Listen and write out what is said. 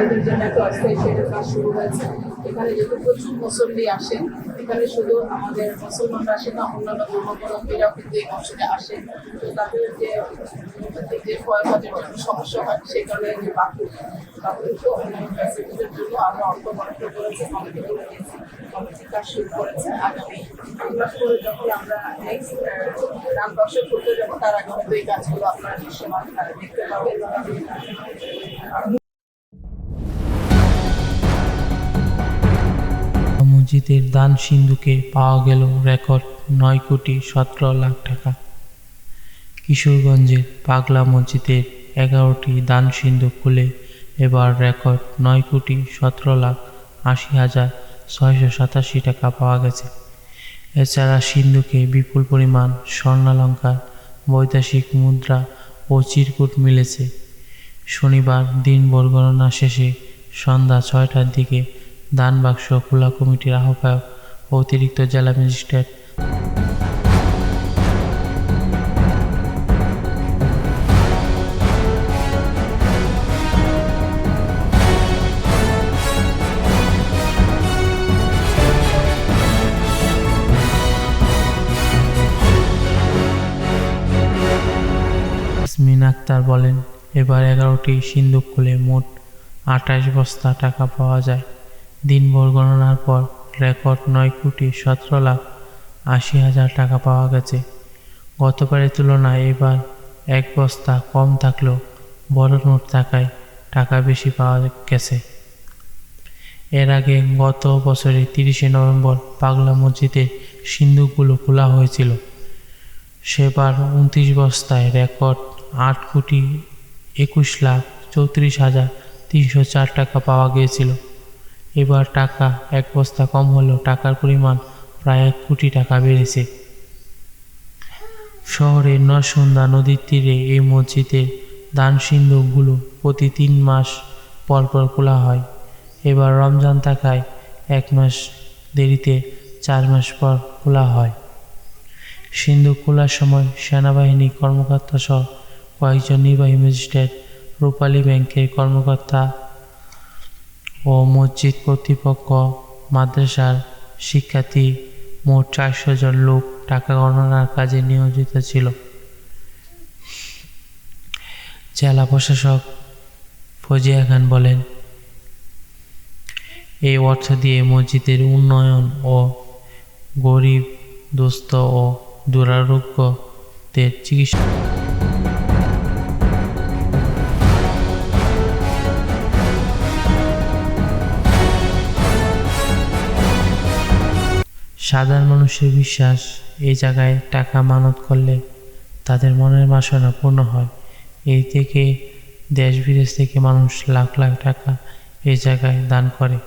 এদের জন্য একটা অস্থায়ী শেডের কাজ শুরু হয়েছে। এখানে যেহেতু প্রচুর মুসল্লি আসেন, এখানে শুধু আমাদের মুসলমানরা আসেন না, অন্যান্য ধর্মাবলম্বীরাও কিন্তু এই মসজিদে আসেন। তো তাদের যে ক্ষয়ক্ষতির জন্য সমস্যা হয়, সেই কারণে যে বাথরুমকে অন্যান্য ফ্যাসিলিটির জন্য আমরা অর্থ বরাদ্দ করেছি, কমিটিগুলো দিয়েছি, কমিটির কাজ শুরু করেছে। আগামী 2 মাস পরে যখন আমরা নেক্সট নাম দর্শক করতে যাবো, তার আগে হয়তো এই কাজগুলো আপনারা দৃশ্যমান দেখতে পাবেন। মসজিদের দান সিন্ধুকে পাওয়া গেল রেকর্ড 9,17,00,000 টাকা। কিশোরগঞ্জের পাগলা মসজিদের 11টি দান সিন্ধু খুলে এবার রেকর্ড 9,17,80,687 টাকা পাওয়া গেছে। এছাড়া সিন্ধুকে বিপুল পরিমাণ স্বর্ণালঙ্কার, বৈদেশিক মুদ্রা ও চিরকুট মিলেছে। শনিবার দিনভর গণনা শেষে সন্ধ্যা 6টার দিকে দান বাক্স খোলা কমিটির আহ্বায়ক ও অতিরিক্ত জেলা ম্যাজিস্ট্রেট ইয়াসমিন আক্তার বলেন, এবার 11টি সিন্ধুক খুলে মোট 28 বস্তা টাকা পাওয়া যায়। দিনভর গণনার পর রেকর্ড 9,17,80,000 টাকা পাওয়া গেছে। গতবারের তুলনায় এবার 1 বস্তা কম থাকলেও বড় নোট থাকায় টাকা বেশি পাওয়া গেছে। এর আগে গত বছরের 30শে নভেম্বর পাগলা মসজিদের সিন্ধুকগুলো খোলা হয়েছিল। সেবার 29 বস্তায় রেকর্ড 8,21,34,304 টাকা পাওয়া গিয়েছিল। এবার টাকা 1 বস্তা কম হলেও টাকার পরিমাণ প্রায় 1 কোটি টাকা বেড়েছে। শহরের নরসুন্দা নদীর তীরে এই মসজিদের দান সিন্ধুকগুলো প্রতি 3 মাস পর পর খোলা হয়। এবার রমজান থাকায় 1 মাস দেরিতে 4 মাস পর খোলা হয়। সিন্ধুক খোলার সময় সেনাবাহিনী কর্মকর্তা সহ কয়েকজন নির্বাহী ম্যাজিস্ট্রেট, রূপালী ব্যাংকের কর্মকর্তা ও মসজিদ কর্তৃপক্ষ, মাদ্রাসার শিক্ষার্থী মোট 400 জন লোক টাকা গণনার কাজে নিয়োজিত ছিল। জেলা প্রশাসক ফজিয়া খান বলেন, এই অর্থ দিয়ে মসজিদের উন্নয়ন ও গরিব, দুস্থ ও দুরারোগ্যদের চিকিৎসা সাধারণ মানুষের বিশ্বাস, এই জায়গায় টাকা মানত করলে তাদের মনের বাসনা পূর্ণ হয়। এই থেকে দেশ বিদেশ থেকে মানুষ লাখ লাখ টাকা এই জায়গায় দান করে।